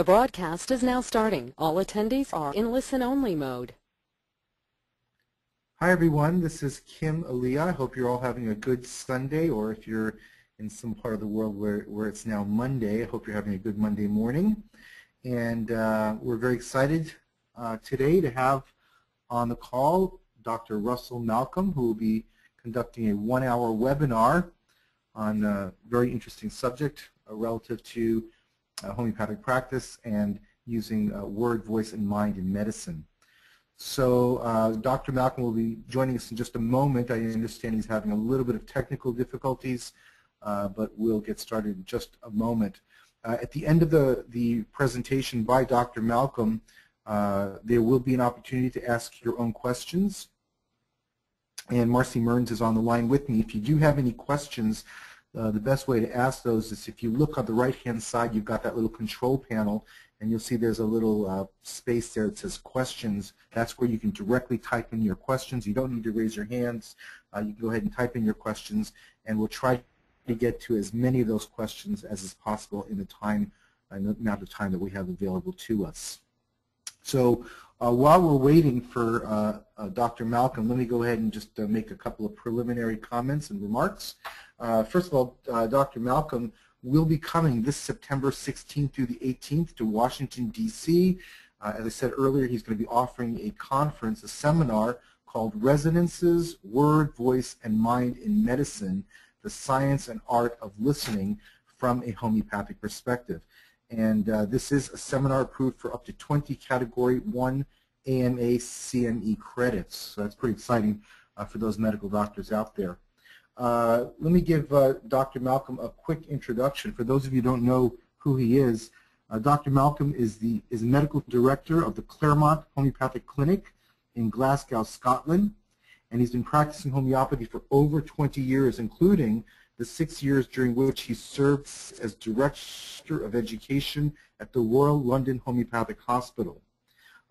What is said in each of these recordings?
The broadcast is now starting. All attendees are in listen-only mode. Hi everyone, this is Kim Aliyah. I hope you're all having a good Sunday, or if you're in some part of the world where it's now Monday, I hope you're having a good Monday morning. And we're very excited today to have on the call Dr. Russell Malcolm, who will be conducting a 1-hour webinar on a very interesting subject relative to homeopathic practice and using word, voice, and mind in medicine. So Dr. Malcolm will be joining us in just a moment. I understand he's having a little bit of technical difficulties, but we'll get started in just a moment. At the end of the presentation by Dr. Malcolm, there will be an opportunity to ask your own questions. And Marcy Mearns is on the line with me. If you do have any questions, the best way to ask those is if you look on the right-hand side, you've got that little control panel, and you'll see there's a little space there that says questions. That's where you can directly type in your questions. You don't need to raise your hands. You can go ahead and type in your questions, and we'll try to get to as many of those questions as is possible in the amount of time that we have available to us. So while we're waiting for Dr. Malcolm, let me go ahead and just make a couple of preliminary comments and remarks. First of all, Dr. Malcolm will be coming this September 16th through the 18th to Washington, D.C. As I said earlier, he's going to be offering a conference, a seminar called Resonances, Word, Voice, and Mind in Medicine, the Science and Art of Listening from a Homeopathic Perspective. And this is a seminar approved for up to 20 Category 1 AMA CME credits. So that's pretty exciting for those medical doctors out there. Let me give Dr. Malcolm a quick introduction. For those of you who don't know who he is, Dr. Malcolm is medical director of the Claremont Homeopathic Clinic in Glasgow, Scotland, and he's been practicing homeopathy for over 20 years, including the 6 years during which he served as Director of Education at the Royal London Homeopathic Hospital.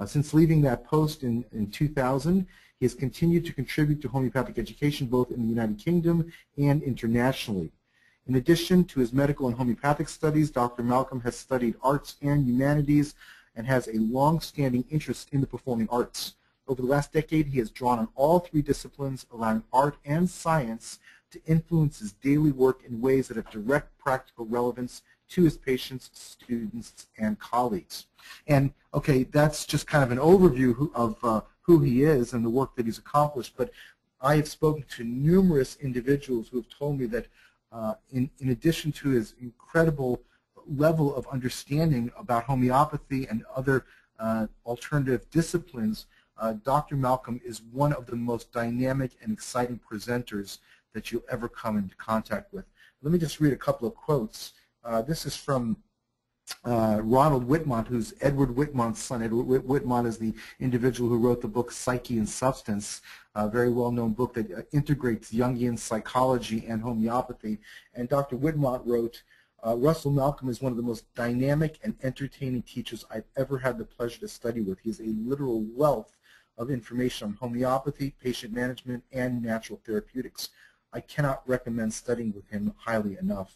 Since leaving that post in 2000, he has continued to contribute to homeopathic education both in the United Kingdom and internationally. In addition to his medical and homeopathic studies, Dr. Malcolm has studied arts and humanities and has a long-standing interest in the performing arts. Over the last decade, he has drawn on all three disciplines, allowing art and science to influence his daily work in ways that have direct practical relevance to his patients, students, and colleagues. And okay, that's just kind of an overview of who he is and the work that he's accomplished, but I have spoken to numerous individuals who have told me that in addition to his incredible level of understanding about homeopathy and other alternative disciplines, Dr. Malcolm is one of the most dynamic and exciting presenters that you'll ever come into contact with. Let me just read a couple of quotes. This is from Ronald Whitmont, who's Edward Whitmont's son. Edward Whitmont is the individual who wrote the book Psyche and Substance, a very well-known book that integrates Jungian psychology and homeopathy. And Dr. Whitmont wrote, Russell Malcolm is one of the most dynamic and entertaining teachers I've ever had the pleasure to study with. He is a literal wealth of information on homeopathy, patient management, and natural therapeutics. I cannot recommend studying with him highly enough.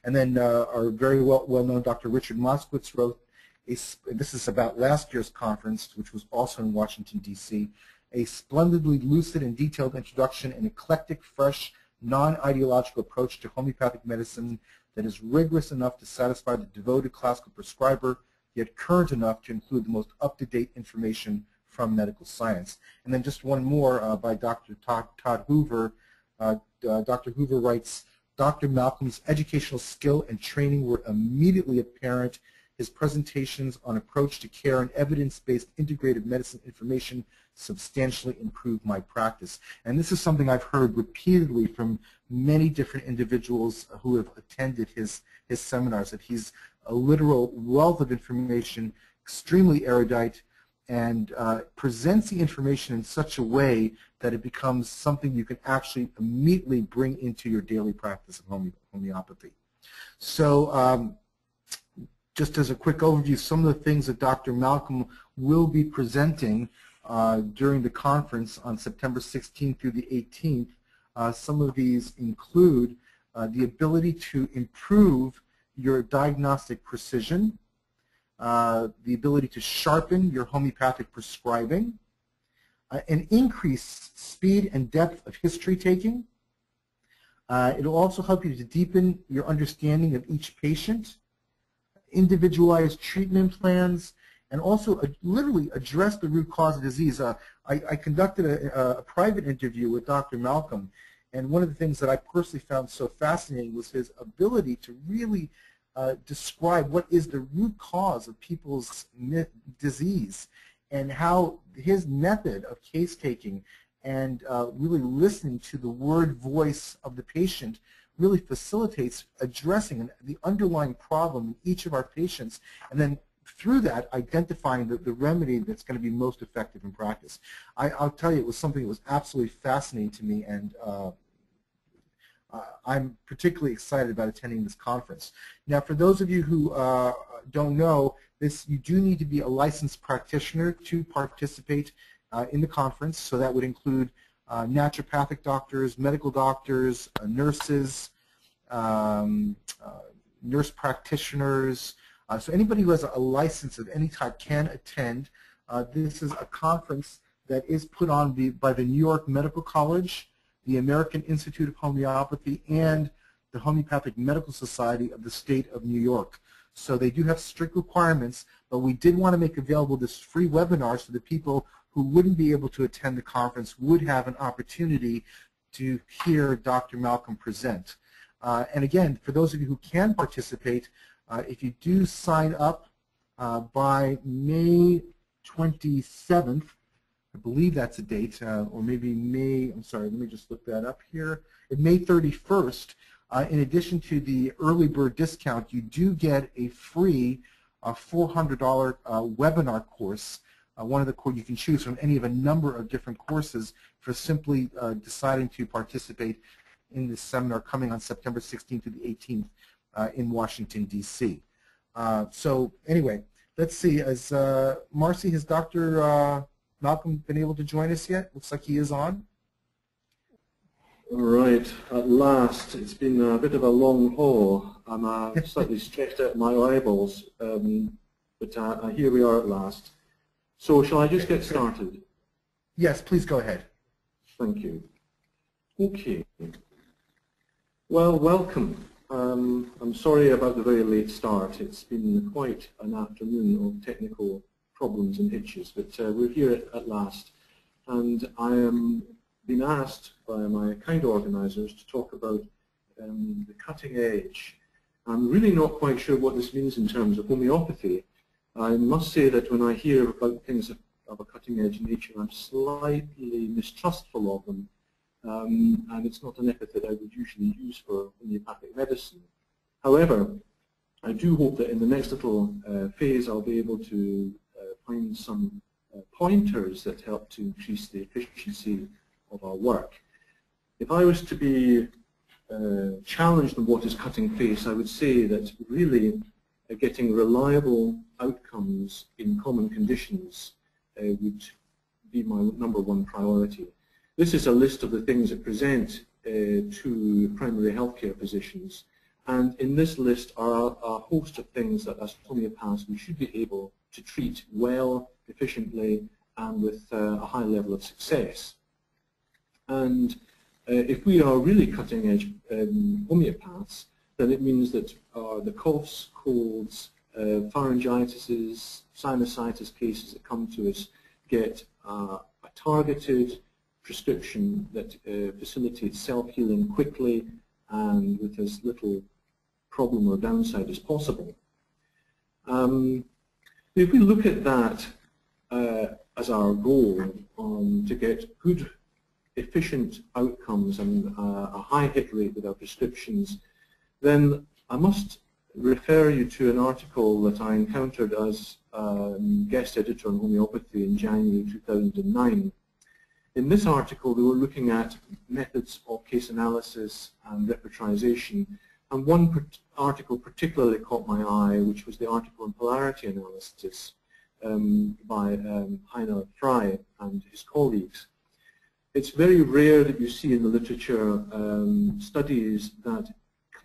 And then our very well-known Dr. Richard Moskowitz wrote, this is about last year's conference, which was also in Washington, D.C., a splendidly lucid and detailed introduction, an eclectic, fresh, non-ideological approach to homeopathic medicine that is rigorous enough to satisfy the devoted classical prescriber, yet current enough to include the most up-to-date information from medical science. And then just one more by Dr. Todd Hoover. Dr. Hoover writes, Dr. Malcolm's educational skill and training were immediately apparent. His presentations on approach to care and evidence-based integrative medicine information substantially improved my practice. And this is something I've heard repeatedly from many different individuals who have attended his seminars, that he's a literal wealth of information, extremely erudite, and presents the information in such a way that it becomes something you can actually immediately bring into your daily practice of homeopathy. So just as a quick overview, some of the things that Dr. Malcolm will be presenting during the conference on September 16th through the 18th. Some of these include the ability to improve your diagnostic precision, the ability to sharpen your homeopathic prescribing, and increase speed and depth of history taking. It'll also help you to deepen your understanding of each patient, individualized treatment plans, and also literally address the root cause of disease. I conducted a private interview with Dr. Malcolm, and one of the things that I personally found so fascinating was his ability to really describe what is the root cause of people's disease, and how his method of case taking and really listening to the word voice of the patient really facilitates addressing the underlying problem in each of our patients, and then through that identifying the remedy that's going to be most effective in practice. I'll tell you, it was something that was absolutely fascinating to me, and I'm particularly excited about attending this conference. Now, for those of you who don't know, you do need to be a licensed practitioner to participate in the conference. So that would include naturopathic doctors, medical doctors, nurses, nurse practitioners. So anybody who has a license of any type can attend. This is a conference that is put on by the New York Medical College, the American Institute of Homeopathy, and the Homeopathic Medical Society of the State of New York. So they do have strict requirements, but we did want to make available this free webinar so that people who wouldn't be able to attend the conference would have an opportunity to hear Dr. Malcolm present. And again, for those of you who can participate, if you do sign up by May 27th, I believe that's a date, or maybe May, I'm sorry, let me just look that up here. At May 31st, in addition to the early bird discount, you do get a free $400 webinar course. One of the you can choose from any of a number of different courses for simply deciding to participate in this seminar coming on September 16th to the 18th in Washington, D.C. So anyway, let's see. As Marcy, has Dr. Malcolm been able to join us yet? Looks like he is on. All right, at last. It's been a bit of a long haul. I'm slightly stretched out my eyeballs, but here we are at last. So shall I just get started? Yes, please go ahead. Thank you. Okay. Well, welcome. I'm sorry about the very late start. It's been quite an afternoon of technical problems and hitches, but we're here at last. And I am been asked by my kind organizers to talk about the cutting edge. I'm really not quite sure what this means in terms of homeopathy. I must say that when I hear about things of a cutting edge nature, I'm slightly mistrustful of them. And it's not an epithet I would usually use for homeopathic medicine. However, I do hope that in the next little phase I'll be able to find some pointers that help to increase the efficiency of our work. If I was to be challenged on what is cutting face, I would say that really getting reliable outcomes in common conditions would be my #1 priority. This is a list of the things that present to primary healthcare physicians, and in this list are a host of things that as homeopaths we should be able to treat well, efficiently, and with a high level of success. And if we are really cutting-edge homeopaths, then it means that the coughs, colds, pharyngitises, sinusitis cases that come to us get a targeted prescription that facilitates self-healing quickly and with as little problem or downside as possible. If we look at that as our goal to get good, efficient outcomes and a high hit rate with our prescriptions, then I must refer you to an article that I encountered as guest editor on homeopathy in January 2009. In this article, they were looking at methods of case analysis and repertorization, and one article particularly caught my eye, which was the article on Polarity Analysis by Heiner Frei and his colleagues. It's very rare that you see in the literature studies that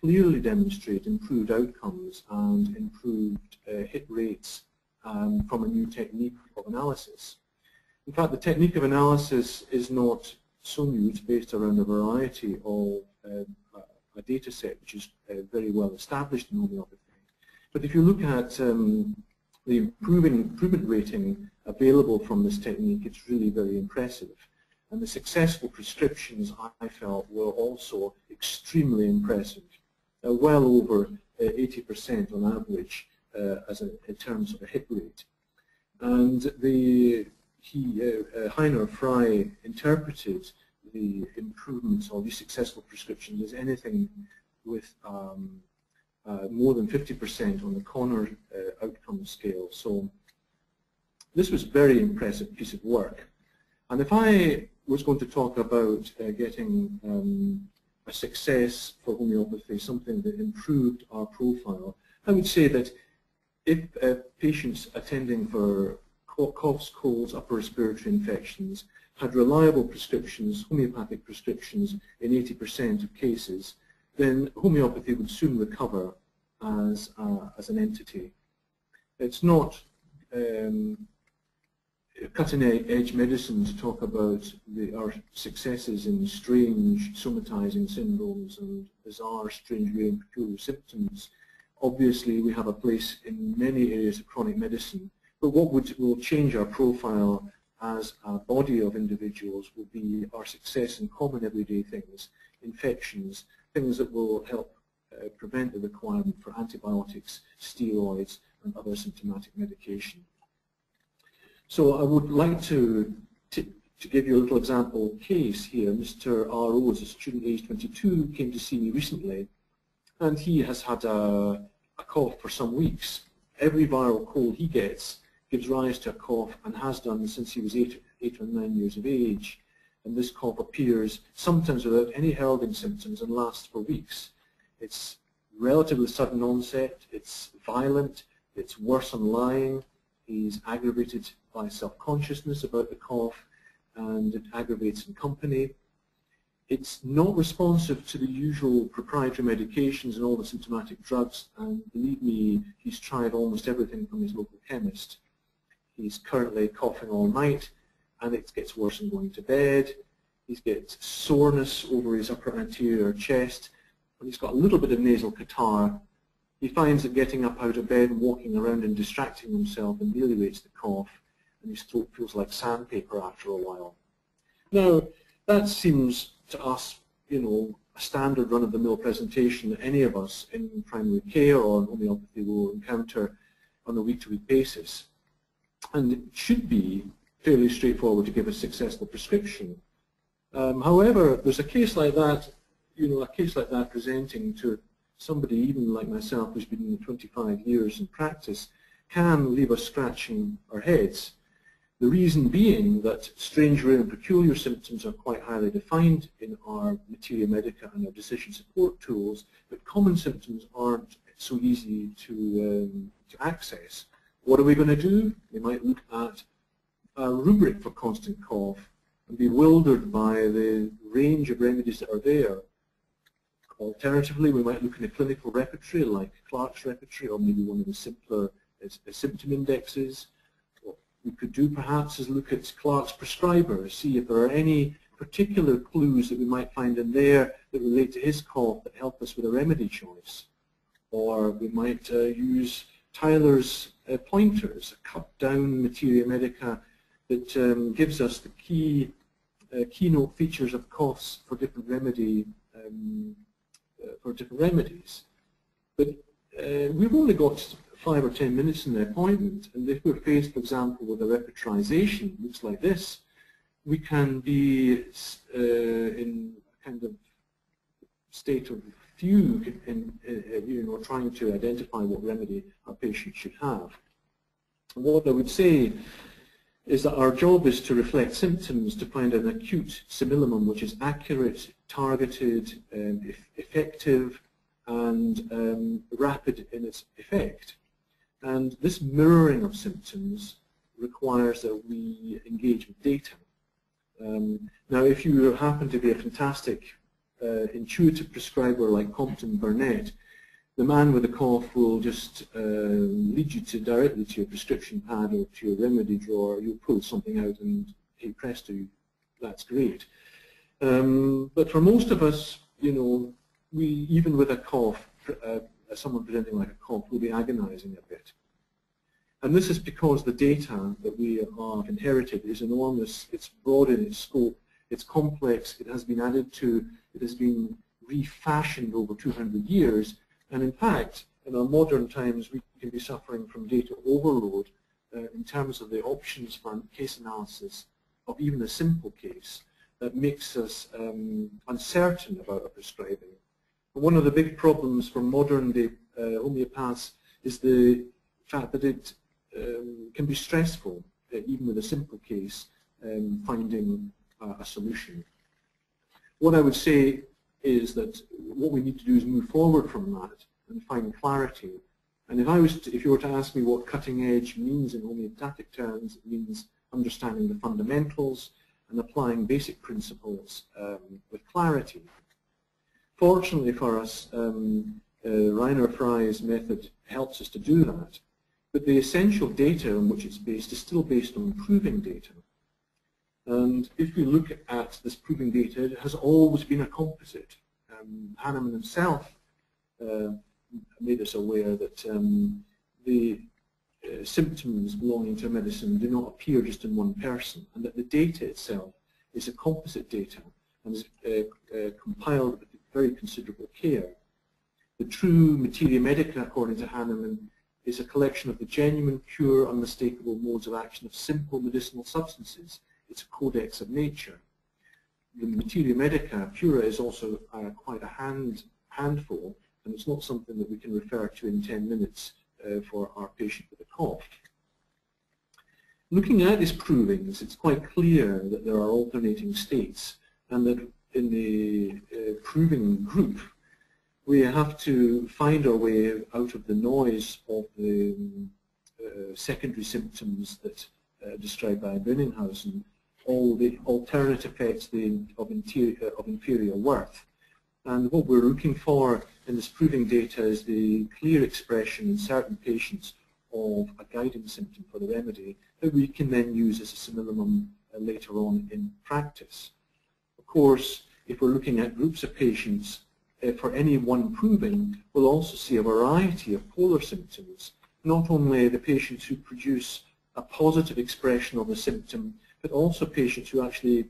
clearly demonstrate improved outcomes and improved hit rates from a new technique of analysis. In fact, the technique of analysis is not so new. It's based around a variety of a data set which is very well established in homeopathy. But if you look at the improvement rating available from this technique, it's really very impressive. And the successful prescriptions, I felt, were also extremely impressive, well over 80% on average in terms of a hit rate. And Heiner Frei interpreted the improvements of these successful prescriptions as anything with more than 50% on the Connor outcome scale. So this was a very impressive piece of work. And if I was going to talk about getting a success for homeopathy, something that improved our profile, I would say that if patients attending for coughs, colds, upper respiratory infections had reliable prescriptions, homeopathic prescriptions in 80% of cases, then homeopathy would soon recover as an entity. It's not cutting-edge medicine to talk about our successes in strange somatizing syndromes and bizarre, strange, rare and peculiar symptoms. Obviously, we have a place in many areas of chronic medicine, but what will change our profile as a body of individuals will be our success in common everyday things, infections, things that will help prevent the requirement for antibiotics, steroids, and other symptomatic medication. So I would like to give you a little example case here. Mr. R.O. is a student aged 22, came to see me recently, and he has had a cough for some weeks. Every viral cold he gets gives rise to a cough and has done since he was 8 or 9 years of age. And this cough appears sometimes without any heralding symptoms and lasts for weeks. It's relatively sudden onset, it's violent, it's worse on lying, he's aggravated by self-consciousness about the cough, and it aggravates in company. It's not responsive to the usual proprietary medications and all the symptomatic drugs, and believe me, he's tried almost everything from his local chemist. He's currently coughing all night, and it gets worse in going to bed. He gets soreness over his upper anterior chest, and he's got a little bit of nasal catarrh. He finds that getting up out of bed and walking around and distracting himself ameliorates the cough, and his throat feels like sandpaper after a while. Now, that seems to us, you know, a standard run-of-the-mill presentation that any of us in primary care or in homeopathy will encounter on a week-to-week basis. And it should be fairly straightforward to give a successful prescription. However, there's a case like that, you know, a case like that presenting to somebody even like myself who's been 25 years in practice can leave us scratching our heads. The reason being that strange, rare and peculiar symptoms are quite highly defined in our materia medica and our decision support tools, but common symptoms aren't so easy to access. What are we going to do? We might look at a rubric for constant cough and be bewildered by the range of remedies that are there. Alternatively, we might look in a clinical repertory like Clark's repertory, or maybe one of the simpler symptom indexes. What we could do perhaps is look at Clark's prescriber, see if there are any particular clues that we might find in there that relate to his cough that help us with a remedy choice. Or we might use Tyler's pointers, a cut-down materia medica that gives us the keynote features of coughs for different remedies. But we've only got 5 or 10 minutes in the appointment, and if we're faced, for example, with a repertorization, looks like this, we can be in a kind of state of fugue in you know, trying to identify what remedy our patient should have. And what I would say is that our job is to reflect symptoms to find an acute simillimum which is accurate, targeted, effective, and rapid in its effect. And this mirroring of symptoms requires that we engage with data. Now, if you happen to be a fantastic intuitive prescriber like Compton Burnett, the man with the cough will just lead you directly to your prescription pad or to your remedy drawer. You'll pull something out and, hey presto, that's great. But for most of us, you know, even with a cough, someone presenting like a cough will be agonizing a bit. And this is because the data that we have inherited is enormous, it's broad in its scope, it's complex, it has been added to, it has been refashioned over 200 years, and in fact, in our modern times, we can be suffering from data overload in terms of the options for case analysis of even a simple case that makes us uncertain about our prescribing. And one of the big problems for modern day homeopaths is the fact that it can be stressful, even with a simple case, finding a solution. What I would say is that what we need to do is move forward from that and find clarity. And if you were to ask me what cutting edge means in homeopathic terms, it means understanding the fundamentals and applying basic principles with clarity. Fortunately for us, Heiner Frei's method helps us to do that. But the essential data on which it's based is still based on proving data. And if we look at this proving data, it has always been a composite. Hahnemann himself made us aware that the symptoms belonging to medicine do not appear just in one person, and that the data itself is a composite data and is compiled with very considerable care. The true materia medica, according to Hahnemann, is a collection of the genuine, pure, unmistakable modes of action of simple medicinal substances. It's a codex of nature. The materia medica pura is also quite a handful, and it's not something that we can refer to in 10 minutes for our patient with a cough. Looking at these provings, it's quite clear that there are alternating states, and that in the proving group, we have to find our way out of the noise of the secondary symptoms that described by Bönninghausen, all the alternate effects of inferior worth. And what we're looking for in this proving data is the clear expression in certain patients of a guiding symptom for the remedy that we can then use as a synonym later on in practice. Of course, if we're looking at groups of patients, for any one proving, we'll also see a variety of polar symptoms, not only the patients who produce a positive expression of the symptom, but also patients who actually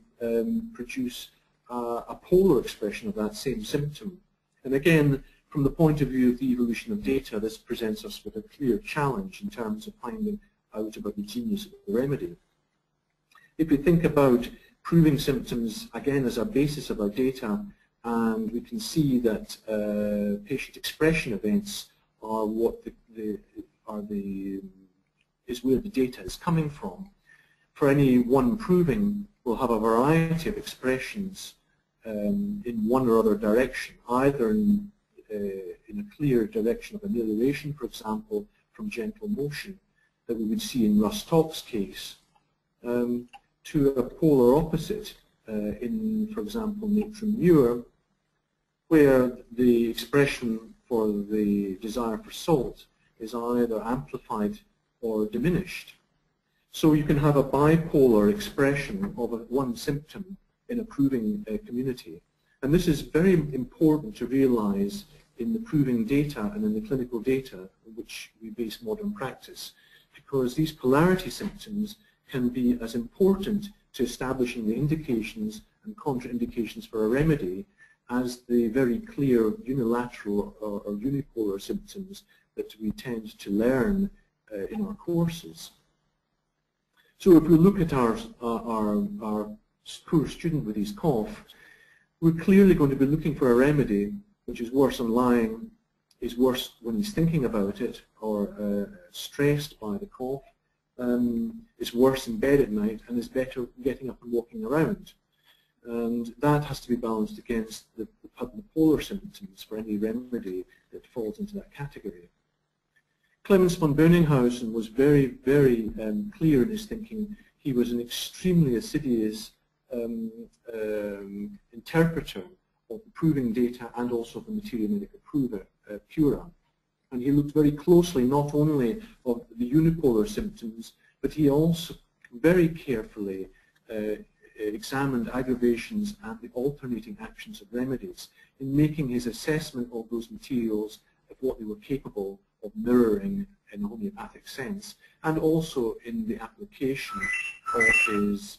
produce a polar expression of that same symptom. And again, from the point of view of the evolution of data, this presents us with a clear challenge in terms of finding out about the genius of the remedy. If we think about proving symptoms, again, as a basis of our data, and we can see that patient expression events are what is where the data is coming from. For any one proving, we'll have a variety of expressions in one or other direction, either in a clear direction of amelioration, for example, from gentle motion, that we would see in Rostok's case, to a polar opposite in, for example, Natrum Muir, where the expression for the desire for salt is either amplified or diminished. So you can have a bipolar expression of one symptom in a proving community. And this is very important to realize in the proving data and in the clinical data on which we base modern practice, because these polarity symptoms can be as important to establishing the indications and contraindications for a remedy as the very clear unilateral or unipolar symptoms that we tend to learn in our courses. So if we look at our poor student with his cough, we're clearly going to be looking for a remedy which is worse on lying, is worse when he's thinking about it or stressed by the cough, is worse in bed at night, and is better getting up and walking around. And that has to be balanced against the polar symptoms for any remedy that falls into that category. Clemence von Bönninghausen was very, very clear in his thinking. He was an extremely assiduous interpreter of the proving data and also the Materia Medica Pura. And he looked very closely not only of the unipolar symptoms, but he also very carefully examined aggravations and the alternating actions of remedies in making his assessment of those materials of what they were capable of mirroring in a homeopathic sense, and also in the application of his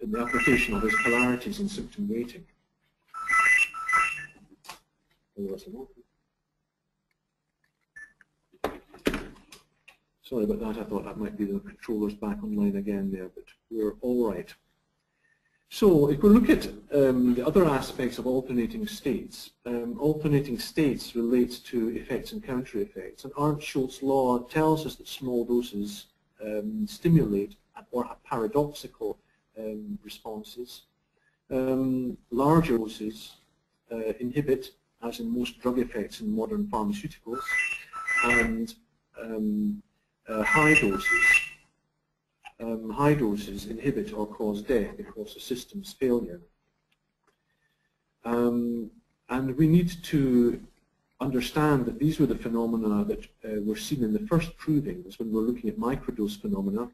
in the application of his polarities in symptom rating. Sorry about that, I thought that might be the controllers back online again there, but we're all right. So if we look at the other aspects of alternating states relates to effects and counter effects. And Arndt-Schultz law tells us that small doses stimulate or have paradoxical responses. Larger doses inhibit, as in most drug effects in modern pharmaceuticals, and high doses inhibit or cause death because the system's failure. And we need to understand that these were the phenomena that were seen in the first provings when we're looking at microdose phenomena.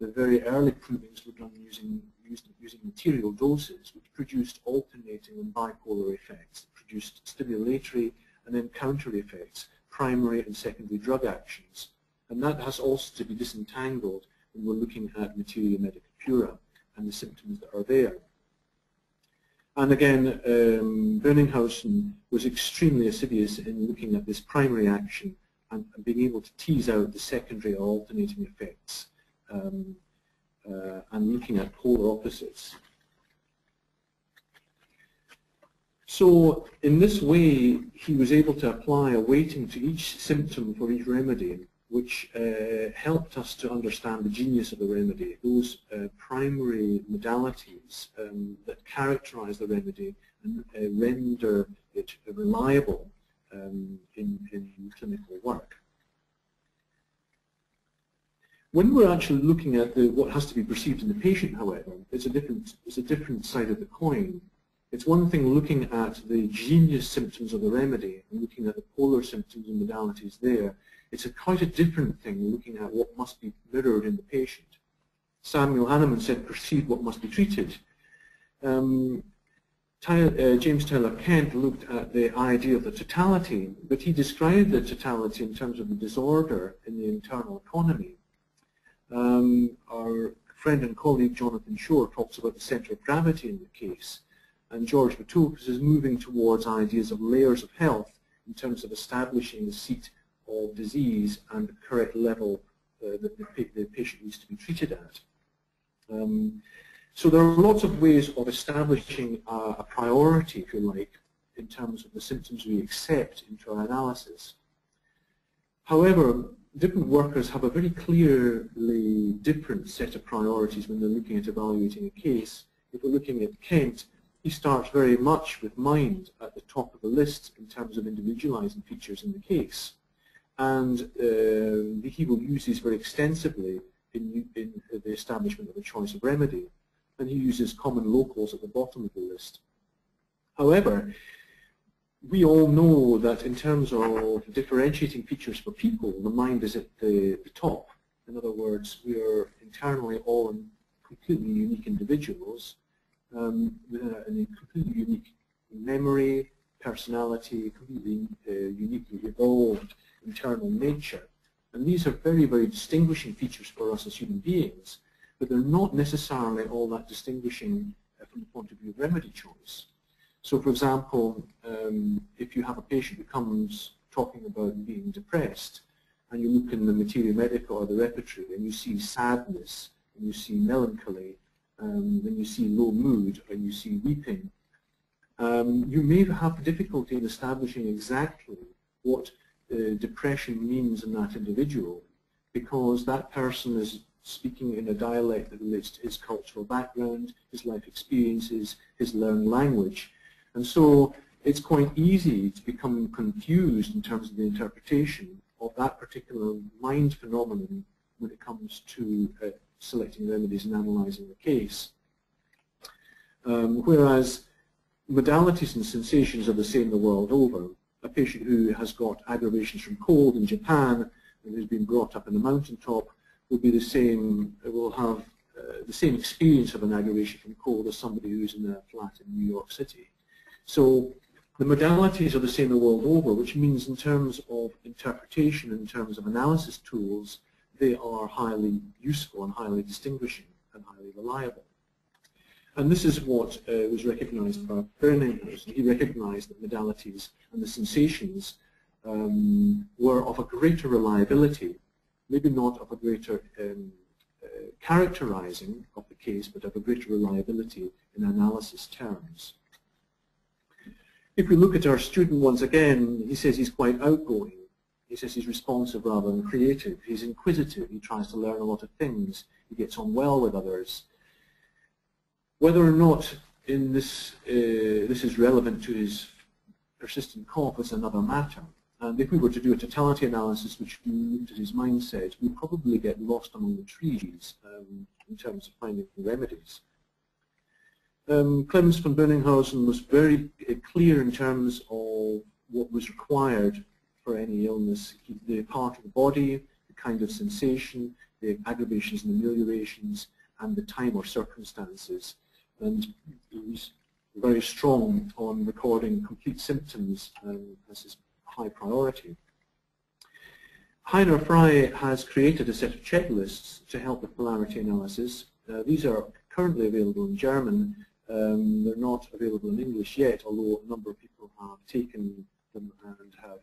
The very early provings were done using material doses, which produced alternating and bipolar effects, produced stimulatory and then counter effects, primary and secondary drug actions. And that has also to be disentangled when we're looking at Materia Medica Pura and the symptoms that are there. And again, Berningshausen was extremely assiduous in looking at this primary action and being able to tease out the secondary or alternating effects and looking at polar opposites. So in this way, he was able to apply a weighting to each symptom for each remedy, which helped us to understand the genius of the remedy, those primary modalities that characterize the remedy and render it reliable in clinical work. When we're actually looking at what has to be perceived in the patient, however, it's a different side of the coin. It's one thing looking at the genius symptoms of the remedy and looking at the polar symptoms and modalities there. It's quite a different thing looking at what must be mirrored in the patient. Samuel Hahnemann said, perceive what must be treated. James Taylor Kent looked at the idea of the totality, but he described the totality in terms of the disorder in the internal economy. Our friend and colleague Jonathan Shore talks about the center of gravity in the case, and George Matoukas is moving towards ideas of layers of health in terms of establishing the seat of disease and the correct level that the patient needs to be treated at. So there are lots of ways of establishing a priority, if you like, in terms of the symptoms we accept into our analysis. However, different workers have a very clearly different set of priorities when they're looking at evaluating a case. If we're looking at Kent, he starts very much with mind at the top of the list in terms of individualizing features in the case. And he will use these very extensively in the establishment of a choice of remedy. And he uses common locals at the bottom of the list. However, we all know that in terms of differentiating features for people, the mind is at the top. In other words, we are internally all completely unique individuals with a completely unique memory, personality, completely uniquely evolved internal nature. And these are very, very distinguishing features for us as human beings, but they're not necessarily all that distinguishing from the point of view of remedy choice. So, for example, if you have a patient who comes talking about being depressed, and you look in the Materia Medica or the repertory, and you see sadness, and you see melancholy, then you see low mood, and you see weeping, you may have difficulty in establishing exactly what depression means in that individual, because that person is speaking in a dialect that relates to his cultural background, his life experiences, his learned language. And so it's quite easy to become confused in terms of the interpretation of that particular mind phenomenon when it comes to selecting remedies and analysing the case. Whereas modalities and sensations are the same the world over. A patient who has got aggravations from cold in Japan and who's been brought up in a mountaintop will be the same, will have the same experience of an aggravation from cold as somebody who's in a flat in New York City. So the modalities are the same the world over, which means in terms of interpretation, in terms of analysis tools, they are highly useful and highly distinguishing and highly reliable. And this is what was recognized by Berninghusen. He recognized that modalities and the sensations were of a greater reliability, maybe not of a greater characterizing of the case, but of a greater reliability in analysis terms. If we look at our student once again, he says he's quite outgoing. He says he's responsive rather than creative. He's inquisitive. He tries to learn a lot of things. He gets on well with others. Whether or not in this is relevant to his persistent cough is another matter. And if we were to do a totality analysis which looked at his mindset, we'd probably get lost among the trees in terms of finding remedies. Clemence von Berninghusen was very clear in terms of what was required for any illness, the part of the body, the kind of sensation, the aggravations and ameliorations, and the time or circumstances. And he was very strong on recording complete symptoms as his high priority. Heiner Frei has created a set of checklists to help with polarity analysis. These are currently available in German. They're not available in English yet, although a number of people have taken them and have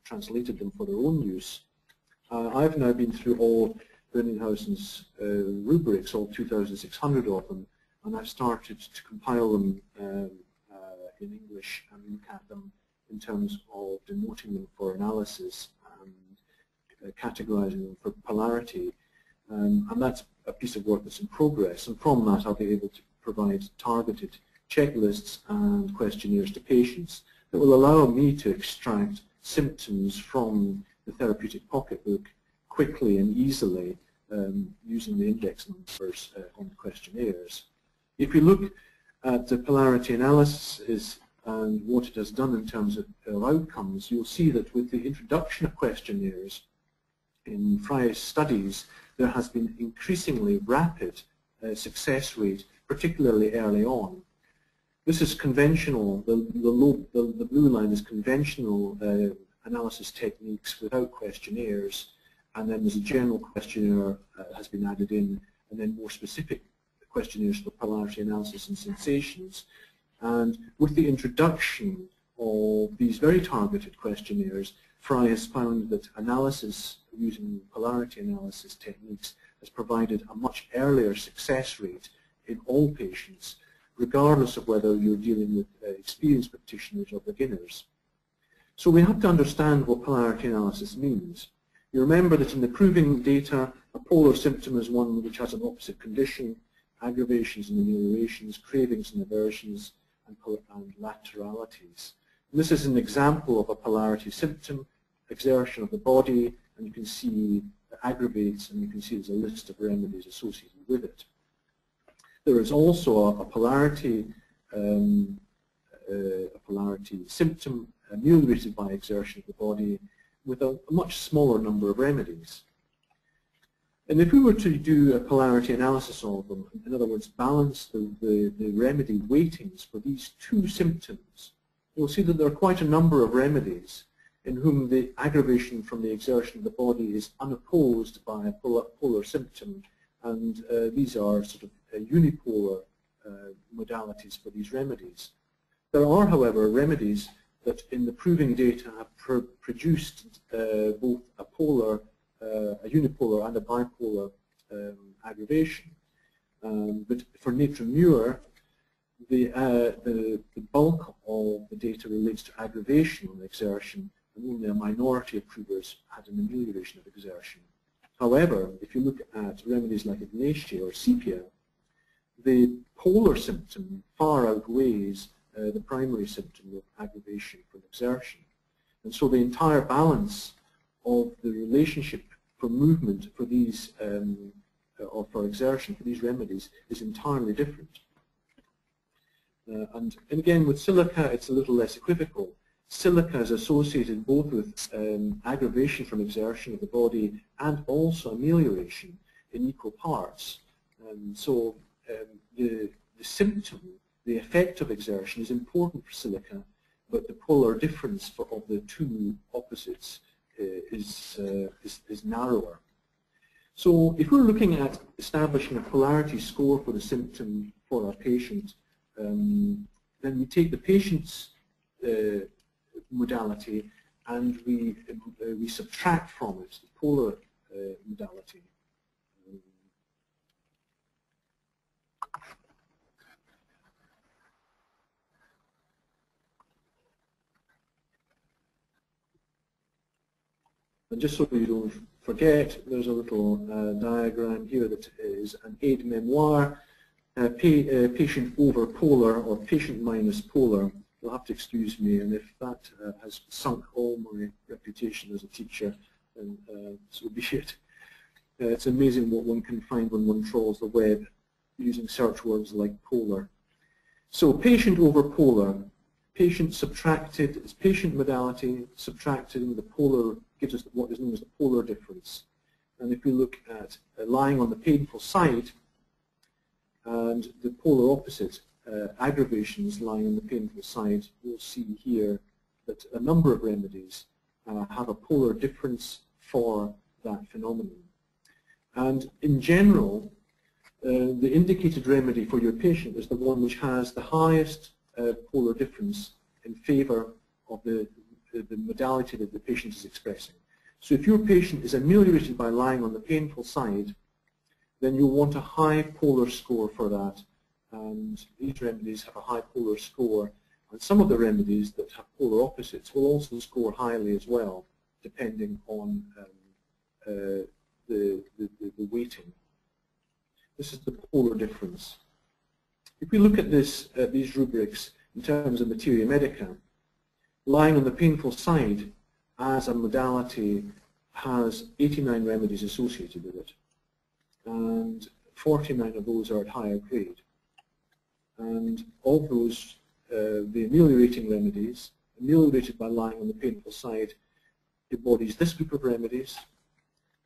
translated them for their own use. I've now been through all Berninghusen's rubrics, all 2,600 of them, and I've started to compile them in English and look at them in terms of denoting them for analysis and categorizing them for polarity. And that's a piece of work that's in progress, and from that I'll be able to provide targeted checklists and questionnaires to patients that will allow me to extract symptoms from the Therapeutic Pocket book quickly and easily using the index numbers on the questionnaires. If we look at the polarity analysis and what it has done in terms of outcomes, you'll see that with the introduction of questionnaires in Frei's studies, there has been increasingly rapid success rate, particularly early on. This is conventional, the blue line is conventional analysis techniques without questionnaires, and then there's a general questionnaire has been added in, and then more specific questionnaires for polarity analysis and sensations. And with the introduction of these very targeted questionnaires, Frei has found that analysis using polarity analysis techniques has provided a much earlier success rate in all patients, regardless of whether you're dealing with experienced practitioners or beginners. So we have to understand what polarity analysis means. You remember that in the proving data, a polar symptom is one which has an opposite condition, aggravations and ameliorations, cravings and aversions, and lateralities. And this is an example of a polarity symptom, exertion of the body, and you can see the aggravates, and you can see there's a list of remedies associated with it. There is also a polarity symptom ameliorated by exertion of the body with a much smaller number of remedies. And if we were to do a polarity analysis of them, in other words, balance the remedy weightings for these two symptoms, you'll see that there are quite a number of remedies in whom the aggravation from the exertion of the body is unopposed by a polar symptom, and these are sort of unipolar modalities for these remedies. There are, however, remedies that in the proving data have produced both a unipolar and a bipolar aggravation. But for Natromure, the bulk of the data relates to aggravation on exertion, and only a minority of provers had an amelioration of exertion. However, if you look at remedies like Ignatia or Sepia, the polar symptom far outweighs the primary symptom of aggravation from exertion. And so the entire balance of the relationship for movement for these or for exertion for these remedies is entirely different. And again, with silica, it's a little less equivocal. Silica is associated both with aggravation from exertion of the body and also amelioration in equal parts. So the symptom, the effect of exertion is important for silica, but the polar difference of the two opposites is narrower. So if we're looking at establishing a polarity score for the symptom for our patient, then we take the patient's modality and we subtract from it the polar modality. And just so you don't forget, there's a little diagram here that is an aide-memoire, patient over polar or patient minus polar. You'll have to excuse me, and if that has sunk all my reputation as a teacher, then so be it. It's amazing what one can find when one trawls the web using search words like polar. So patient over polar, patient subtracted, is patient modality subtracted in the polar, gives us what is known as the polar difference. And if we look at lying on the painful side and the polar opposite, aggravations lying on the painful side, we'll see here that a number of remedies have a polar difference for that phenomenon. And in general, the indicated remedy for your patient is the one which has the highest polar difference in favor of the modality that the patient is expressing. So if your patient is ameliorated by lying on the painful side, then you'll want a high polar score for that. And these remedies have a high polar score. And some of the remedies that have polar opposites will also score highly as well, depending on the weighting. This is the polar difference. If we look at these rubrics in terms of materia medica, lying on the painful side as a modality has 89 remedies associated with it, and 49 of those are at higher grade. And of those, the ameliorating remedies, ameliorated by lying on the painful side, embodies this group of remedies,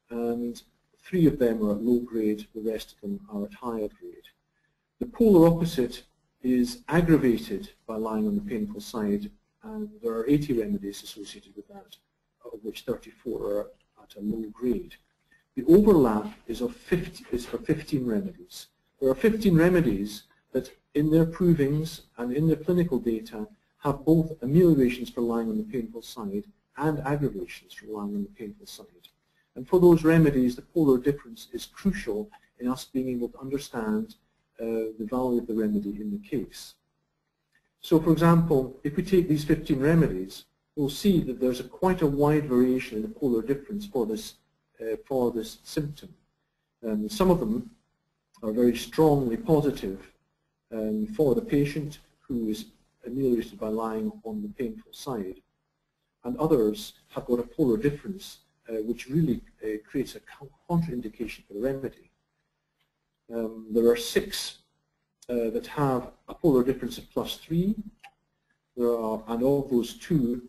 and 3 of them are at low grade, the rest of them are at higher grade. The polar opposite is aggravated by lying on the painful side, and there are 80 remedies associated with that, of which 34 are at a low grade. The overlap is for 15 remedies. There are 15 remedies that in their provings and in their clinical data have both ameliorations for lying on the painful side and aggravations for lying on the painful side. And for those remedies, the polar difference is crucial in us being able to understand the value of the remedy in the case. So for example, if we take these 15 remedies, we'll see that there's quite a wide variation in the polar difference for this symptom. Some of them are very strongly positive for the patient who is ameliorated by lying on the painful side, and others have got a polar difference which really creates a contraindication for the remedy. There are 6 that have a polar difference of +3. And of those 2,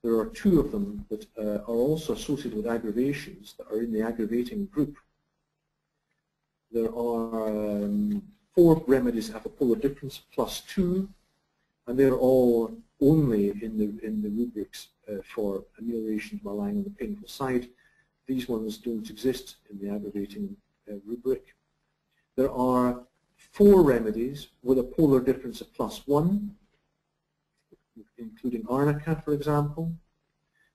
there are 2 of them that are also associated with aggravations that are in the aggravating group. There are 4 remedies that have a polar difference of +2, and they're all only in the rubrics for amelioration by lying on the painful side. These ones don't exist in the aggravating rubric. There are 4 remedies with a polar difference of +1, including arnica, for example.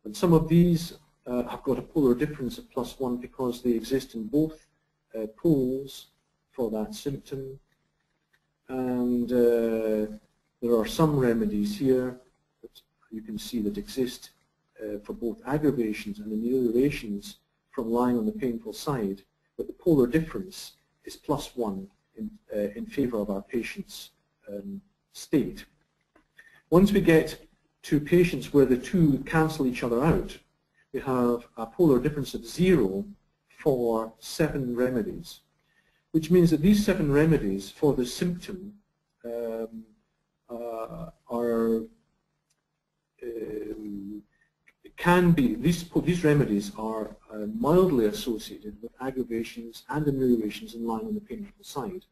And some of these have got a polar difference of +1 because they exist in both poles for that symptom. And there are some remedies here that you can see that exist for both aggravations and ameliorations from lying on the painful side, but the polar difference is +1 in favor of our patient's state. Once we get to patients where the 2 cancel each other out, we have a polar difference of 0 for 7 remedies. which means that these 7 remedies for the symptom these remedies are mildly associated with aggravations and ameliorations in lying on the painful side.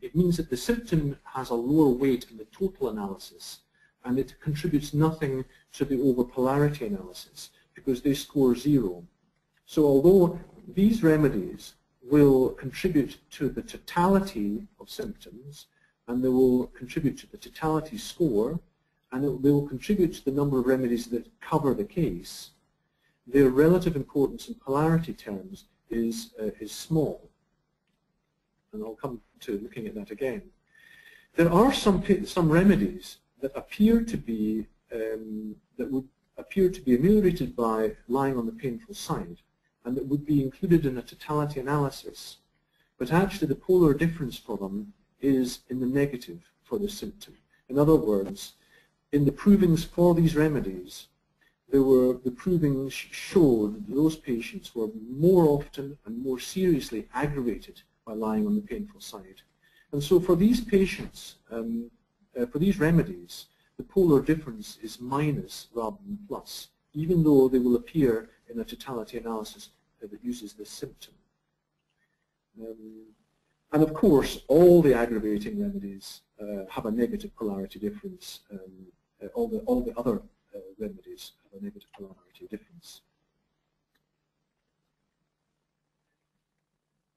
It means that the symptom has a lower weight in the total analysis, and it contributes nothing to the over polarity analysis because they score 0. So although these remedies will contribute to the totality of symptoms, and they will contribute to the totality score, and they will contribute to the number of remedies that cover the case, their relative importance in polarity terms is small. And I'll come to looking at that again. There are some remedies that appear to be ameliorated by lying on the painful side, and that would be included in a totality analysis, but actually the polar difference for them is in the negative for the symptom. In other words, in the provings for these remedies, the provings showed that those patients were more often and more seriously aggravated by lying on the painful side. And so for these patients, for these remedies, the polar difference is minus rather than plus, even though they will appear in a totality analysis that uses this symptom. And of course, all the aggravating remedies have a negative polarity difference. All the other remedies have a negative polarity difference.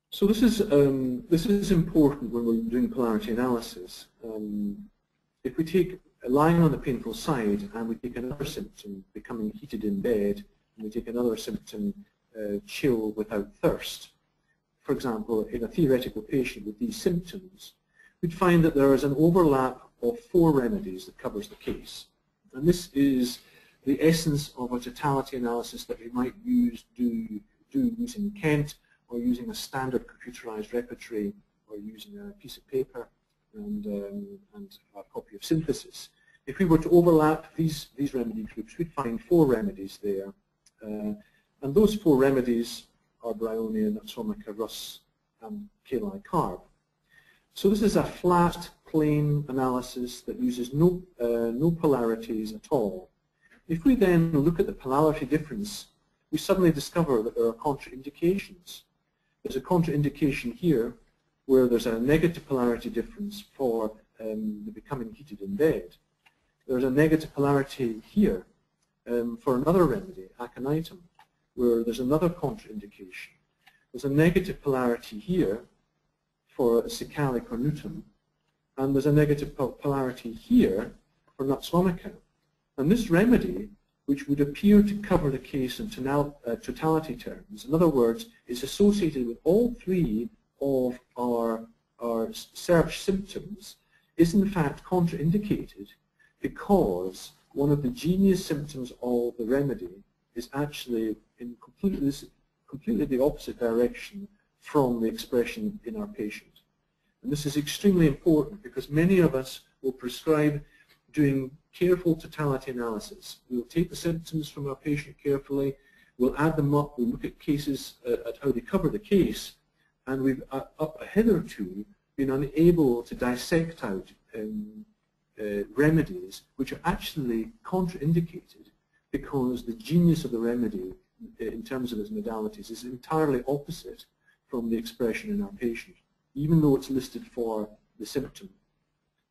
So this is important when we're doing polarity analysis. If we take lying on the painful side and we take another symptom, becoming heated in bed, and we take another symptom, chill without thirst, for example, in a theoretical patient with these symptoms, we'd find that there is an overlap of 4 remedies that covers the case. And this is the essence of a totality analysis that we might do using Kent, or using a standard computerized repertory, or using a piece of paper and a copy of synthesis. If we were to overlap these remedy groups, we'd find 4 remedies there. And those 4 remedies are bryonia, natsomica, rus, and kali carb. So this is a flat, plain analysis that uses no polarities at all. If we then look at the polarity difference, we suddenly discover that there are contraindications. There's a contraindication here where there's a negative polarity difference for the becoming heated in bed. There's a negative polarity here for another remedy, aconitum, where there's another contraindication. There's a negative polarity here for cicali cornutum, and there's a negative polarity here for natsomica. And this remedy, which would appear to cover the case in totality terms, in other words, is associated with all 3 of our search symptoms, is in fact contraindicated because one of the genius symptoms of the remedy is actually in completely the opposite direction from the expression in our patient. And this is extremely important because many of us will prescribe doing careful totality analysis. We'll take the symptoms from our patient carefully, we'll add them up, we'll look at cases, at how they cover the case, and we've hitherto been unable to dissect out remedies which are actually contraindicated because the genius of the remedy in terms of its modalities is entirely opposite from the expression in our patient, even though it's listed for the symptom.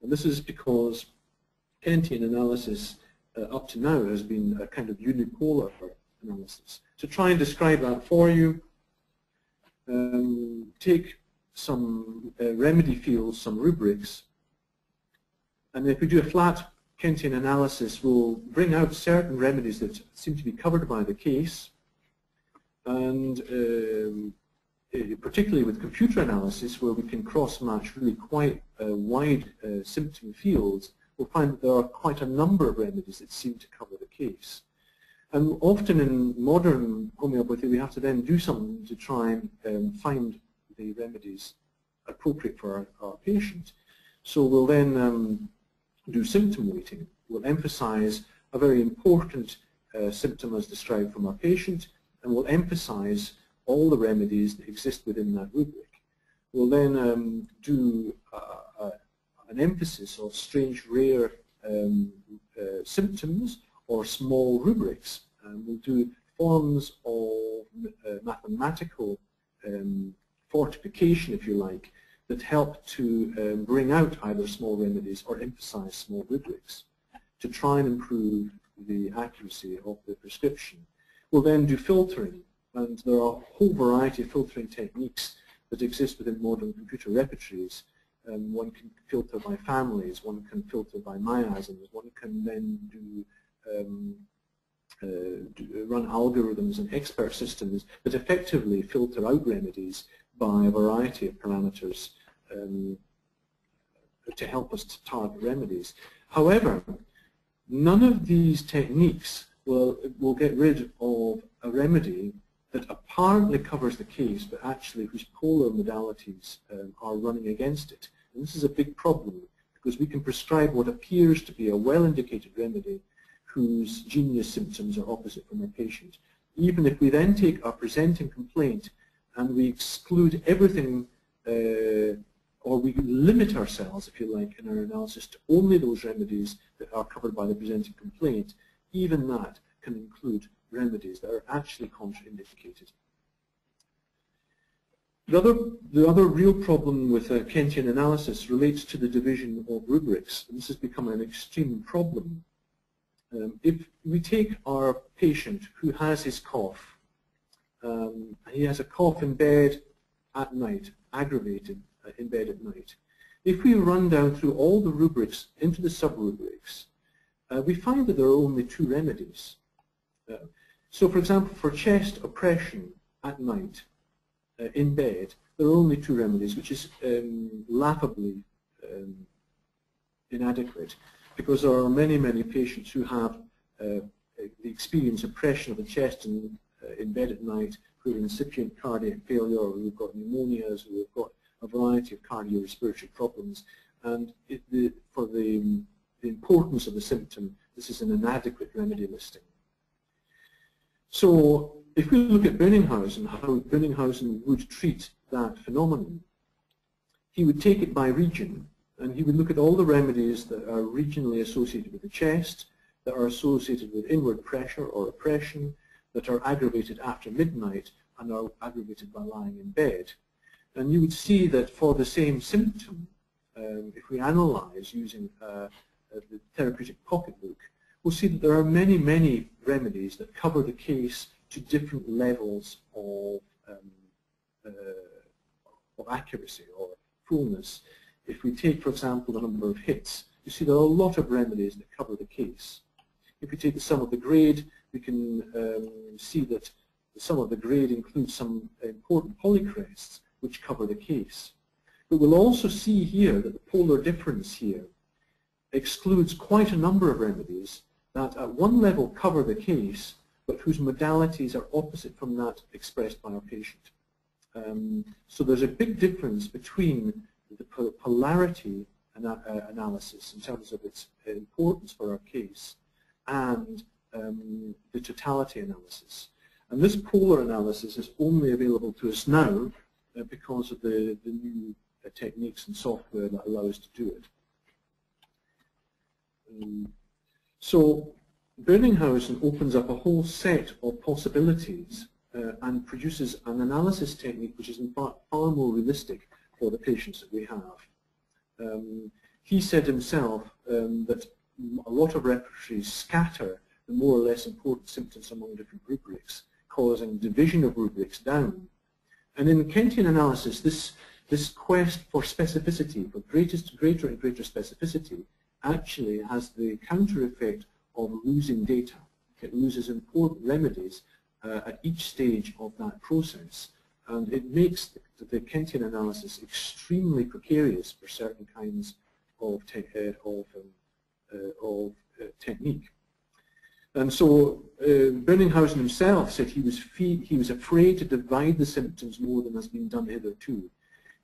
And this is because Kenton analysis up to now has been a kind of unipolar analysis. To try and describe that for you, take some remedy fields, some rubrics, and if we do a flat Kenton analysis, we'll bring out certain remedies that seem to be covered by the case, and particularly with computer analysis, where we can cross-match really quite wide symptom fields, we'll find that there are quite a number of remedies that seem to cover the case. And often in modern homeopathy, we have to then do something to try and find the remedies appropriate for our patient. So we'll then do symptom weighting. We'll emphasize a very important symptom as described from our patient, and we'll emphasize all the remedies that exist within that rubric. will then do an emphasis of strange, rare symptoms or small rubrics. We'll do forms of mathematical fortification, if you like, that help to bring out either small remedies or emphasize small rubrics to try and improve the accuracy of the prescription. We'll then do filtering, and there are a whole variety of filtering techniques that exist within modern computer repertories. One can filter by families, one can filter by miasms, one can then run algorithms and expert systems that effectively filter out remedies by a variety of parameters to help us to target remedies. However, none of these techniques will get rid of a remedy that apparently covers the case, but actually whose polar modalities are running against it. And this is a big problem, because we can prescribe what appears to be a well-indicated remedy whose genius symptoms are opposite from our patient. Even if we then take our presenting complaint and we exclude everything, or we limit ourselves, if you like, in our analysis to only those remedies that are covered by the presenting complaint, even that can include remedies that are actually contraindicated. The other real problem with Kenton analysis relates to the division of rubrics. And this has become an extreme problem. If we take our patient who has his cough, he has a cough in bed at night, aggravated in bed at night. If we run down through all the rubrics into the sub-rubrics, we find that there are only two remedies. So for example, for chest oppression at night, in bed, there are only two remedies, which is laughably inadequate, because there are many, many patients who have the experience of oppression of the chest in bed at night, who are incipient cardiac failure, or who've got pneumonias, who have got a variety of cardiorespiratory problems, and for the importance of the symptom, this is an inadequate remedy listing. So if we look at Bönninghausen, how Bönninghausen would treat that phenomenon, he would take it by region, and he would look at all the remedies that are regionally associated with the chest, that are associated with inward pressure or oppression, that are aggravated after midnight and are aggravated by lying in bed. And you would see that for the same symptom, if we analyze using the Therapeutic Pocket book, we'll see that there are many, many remedies that cover the case to different levels of accuracy or fullness. If we take, for example, the number of hits, you see there are a lot of remedies that cover the case. If we take the sum of the grade, we can see that the sum of the grade includes some important polycrests which cover the case. But we'll also see here that the polar difference here excludes quite a number of remedies that at one level cover the case, but whose modalities are opposite from that expressed by our patient. So there's a big difference between the polarity analysis in terms of its importance for our case and the totality analysis. And this polar analysis is only available to us now because of the new techniques and software that allow us to do it. So Bönninghausen opens up a whole set of possibilities and produces an analysis technique which is in fact far more realistic for the patients that we have. He said himself that a lot of repertories scatter the more or less important symptoms among different rubrics, causing division of rubrics down. And in Kenton analysis, this quest for specificity, for greater and greater specificity, actually has the counter effect of losing data. It loses important remedies at each stage of that process, and it makes the Kenton analysis extremely precarious for certain kinds of technique. And so Bönninghausen himself said he was afraid to divide the symptoms more than has been done hitherto.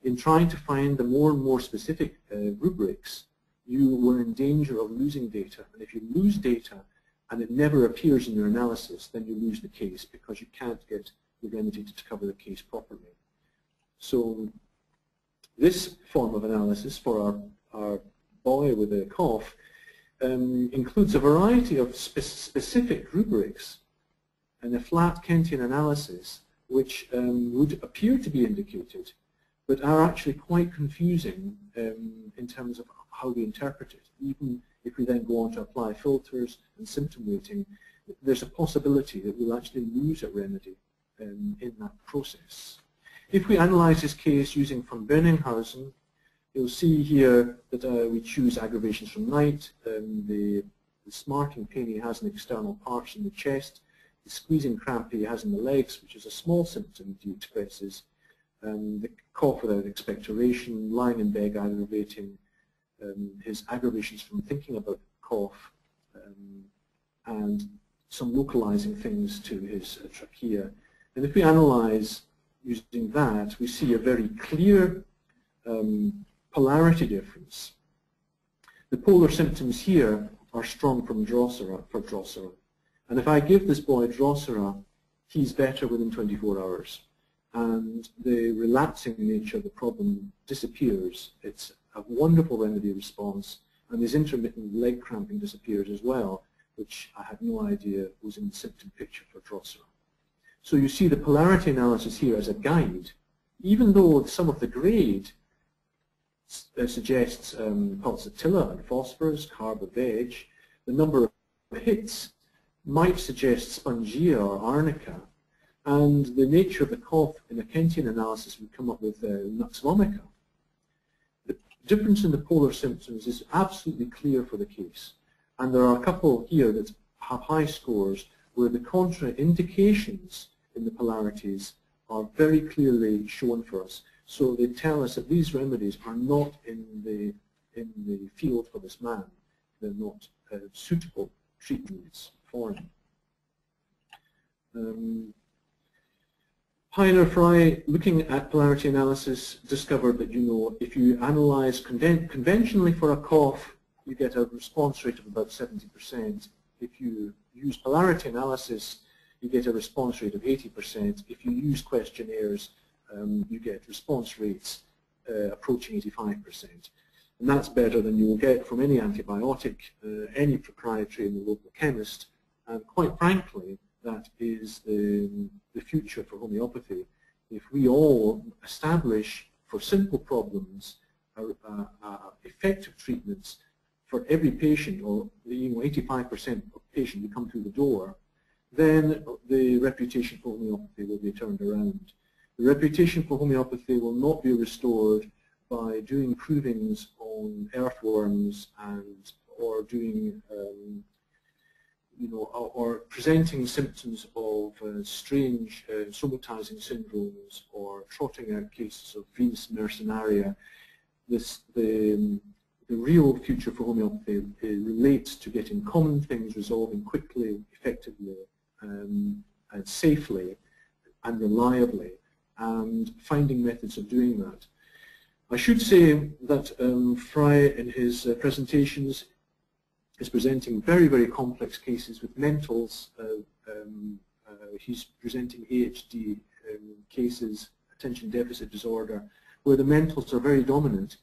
In trying to find the more and more specific rubrics, you were in danger of losing data. And if you lose data and it never appears in your analysis, then you lose the case because you can't get the remedy to cover the case properly. So This form of analysis for our boy with a cough includes a variety of specific rubrics and a flat Kenton analysis which would appear to be indicated but are actually quite confusing in terms of how we interpret it. Even if we then go on to apply filters and symptom weighting, there's a possibility that we'll actually lose a remedy in that process. If we analyze this case using von Benninghausen, you'll see here that we choose aggravations from night. The smarting pain he has in external parts in the chest, the squeezing cramp he has in the legs, which is a small symptom he expresses, the cough without expectoration, lying in bed aggravating, his aggravations from thinking about cough, and some localizing things to his trachea. And if we analyze using that, we see a very clear polarity difference. The polar symptoms here are strong from Drosera, for Drosera. And if I give this boy Drosera, he's better within 24 hours. And the relapsing nature of the problem disappears. It's a wonderful remedy response, and his intermittent leg cramping disappears as well, which I had no idea was in the symptom picture for Drosera. So you see the polarity analysis here as a guide. Even though some of the grade suggests pulsatilla and phosphorus, carb or veg, the number of hits might suggest spongia or arnica, and the nature of the cough in a Kenton analysis would come up with nux vomica. The difference in the polar symptoms is absolutely clear for the case, and there are a couple here that have high scores where the contraindications in the polarities are very clearly shown for us. So they tell us that these remedies are not in the field for this man. They're not suitable treatments for him. Heiner Frei, looking at polarity analysis, discovered that, if you analyze conventionally for a cough, you get a response rate of about 70%. If you use polarity analysis, you get a response rate of 80%. If you use questionnaires, you get response rates approaching 85%. And that's better than you will get from any antibiotic, any proprietary in the local chemist. And quite frankly, that is the future for homeopathy. If we all establish for simple problems effective treatments for every patient, or 85% of patients who come through the door, then the reputation for homeopathy will be turned around. The reputation for homeopathy will not be restored by doing provings on earthworms or doing or presenting symptoms of strange somatizing syndromes or trotting out cases of Venus mercenaria. The real future for homeopathy relates to getting common things resolving quickly, effectively, and safely and reliably, and finding methods of doing that. I should say that Frei, in his presentations, is presenting very, very complex cases with mentals. He's presenting ADHD cases, attention deficit disorder, where the mentals are very dominant.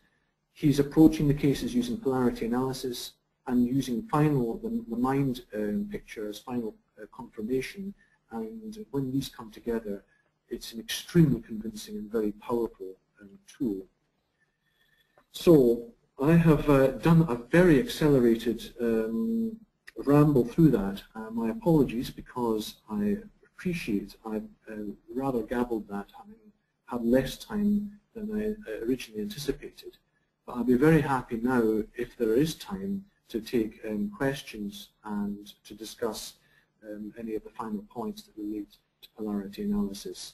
He's approaching the cases using polarity analysis and using the mind picture as final confirmation. And when these come together, it's an extremely convincing and very powerful tool. So I have done a very accelerated ramble through that. My apologies, because I appreciate I've rather gabbled that, having had less time than I originally anticipated. But I'll be very happy now, if there is time, to take questions and to discuss any of the final points that relate to polarity analysis.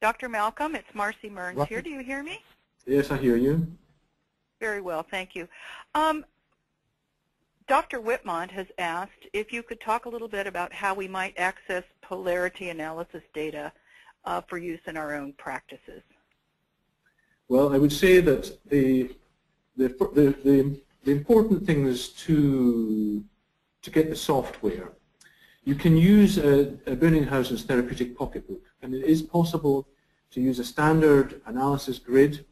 Dr. Malcolm, it's Marcy Mearns here. Do you hear me? Yes, I hear you. Very well, thank you. Dr. Whitmont has asked if you could talk a little bit about how we might access polarity analysis data for use in our own practices? Well, I would say that the important thing is to get the software. You can use Birninghausen's Therapeutic Pocket book, and it is possible to use a standard analysis grid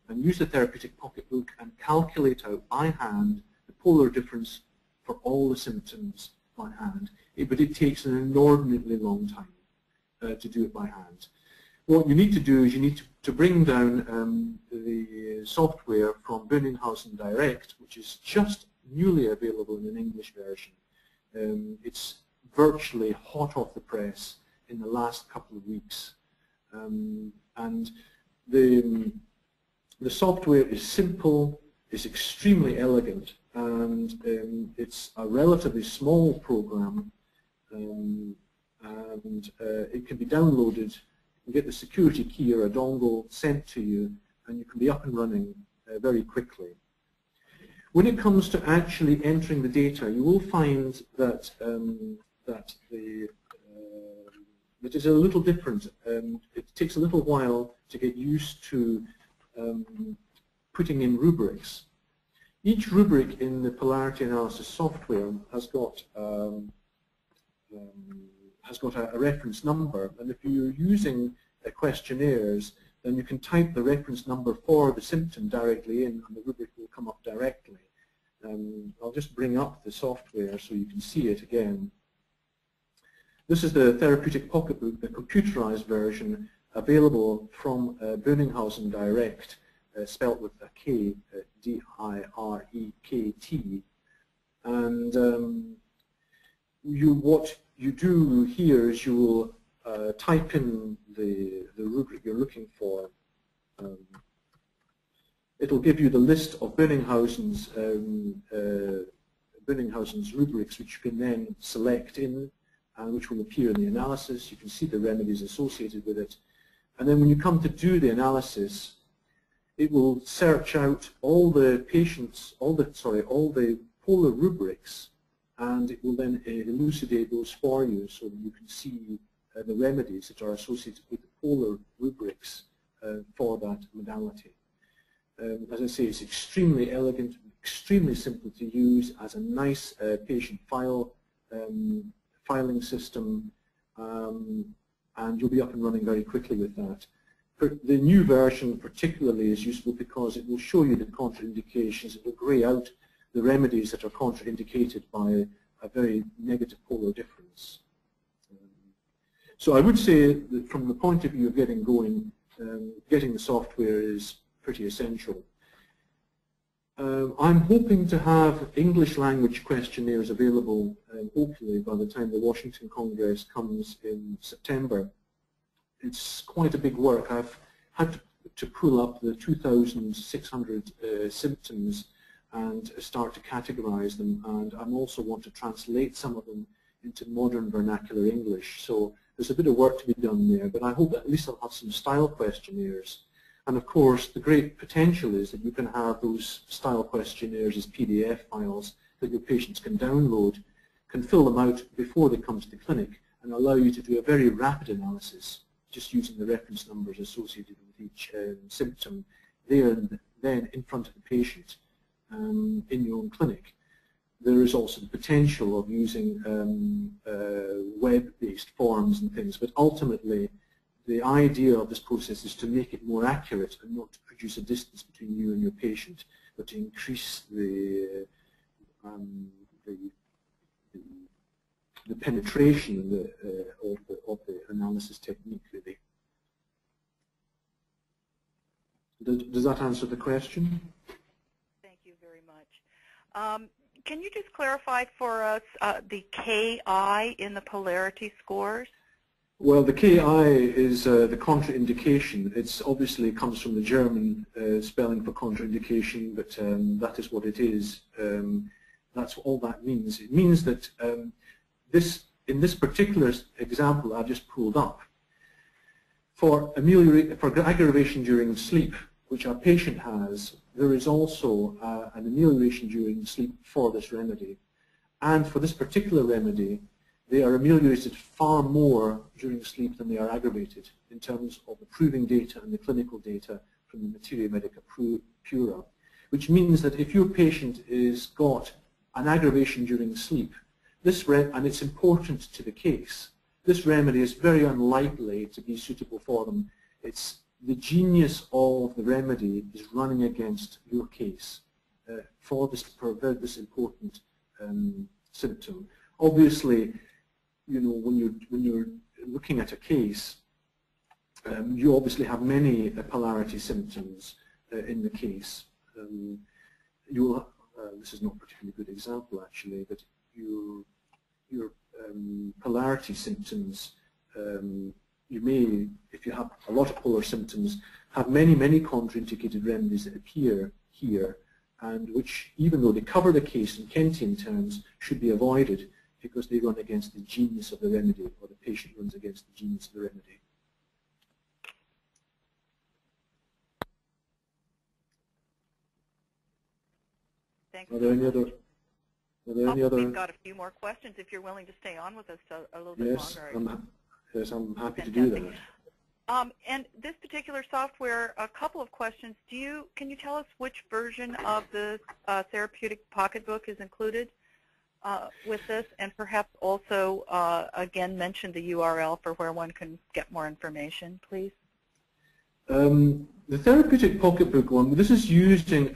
and use the Therapeutic Pocket book and calculate out by hand the polar difference for all the symptoms by hand. But it takes an inordinately long time to do it by hand. What you need to do is you need to bring down the software from Birninghausen Direct, which is just newly available in an English version. It's virtually hot off the press in the last couple of weeks. And the software is simple, it's extremely elegant, and it's a relatively small program, and it can be downloaded. You can get the security key or a dongle sent to you, and you can be up and running very quickly. When it comes to actually entering the data, you will find that it is a little different. It takes a little while to get used to putting in rubrics. Each rubric in the Polarity Analysis software has got a reference number, and if you're using questionnaires, then you can type the reference number for the symptom directly in, and the rubric will come up directly. I'll just bring up the software so you can see it again. This is the Therapeutic Pocket book, the computerized version, available from Birninghausen Direct, spelt with a K, D-I-R-E-K-T. And what you do here is you will type in the rubric you're looking for. It'll give you the list of Birninghausen's rubrics, which you can then select in, and which will appear in the analysis. You can see the remedies associated with it. And then when you come to do the analysis, it will search out all the polar rubrics, and it will then elucidate those for you so that you can see the remedies that are associated with the polar rubrics for that modality. As I say, it's extremely elegant, extremely simple to use as a nice patient filing system, and you'll be up and running very quickly with that. The new version particularly is useful because it will show you the contraindications. It will grey out the remedies that are contraindicated by a very negative polar difference. So I would say that from the point of view of getting going, getting the software is pretty essential. I'm hoping to have English language questionnaires available, hopefully by the time the Washington Congress comes in September. It's quite a big work. I've had to pull up the 2,600 symptoms and start to categorize them, and I also want to translate some of them into modern vernacular English. So there's a bit of work to be done there, but I hope at least I'll have some style questionnaires. And of course, the great potential is that you can have those style questionnaires as PDF files that your patients can download, can fill them out before they come to the clinic, and allow you to do a very rapid analysis, just using the reference numbers associated with each symptom there and then in front of the patient in your own clinic. There is also the potential of using web-based forms and things, but ultimately the idea of this process is to make it more accurate and not to produce a distance between you and your patient, but to increase the penetration of the analysis technique, really. Does that answer the question? Thank you very much. Can you just clarify for us the KI in the polarity scores? Well, the KI is the contraindication. It's obviously comes from the German spelling for contraindication, but that is what it is. That's all that means. It means that in this particular example I've just pulled up, for aggravation during sleep, which our patient has, there is also an amelioration during sleep for this remedy. And for this particular remedy, they are ameliorated far more during sleep than they are aggravated. in terms of the proving data and the clinical data from the Materia Medica Pura, which means that if your patient is got an aggravation during sleep, and it's important to the case, this remedy is very unlikely to be suitable for them. It's the genius of the remedy is running against your case for this important symptom. Obviously, you know, when you're looking at a case, you obviously have many polarity symptoms in the case. This is not a particularly good example actually, but your polarity symptoms, you may, if you have a lot of polar symptoms, have many contraindicated remedies that appear here, and which, even though they cover the case in Kentian terms, should be avoided because they run against the genius of the remedy, or the patient runs against the genius of the remedy. Thanks. Are there any other? We've got a few more questions if you're willing to stay on with us a little bit longer. Yes, I'm happy to do that. And this particular software, a couple of questions. Can you tell us which version of the Therapeutic Pocketbook is included with this, and perhaps also again mention the URL for where one can get more information, please? The Therapeutic Pocketbook one, this is using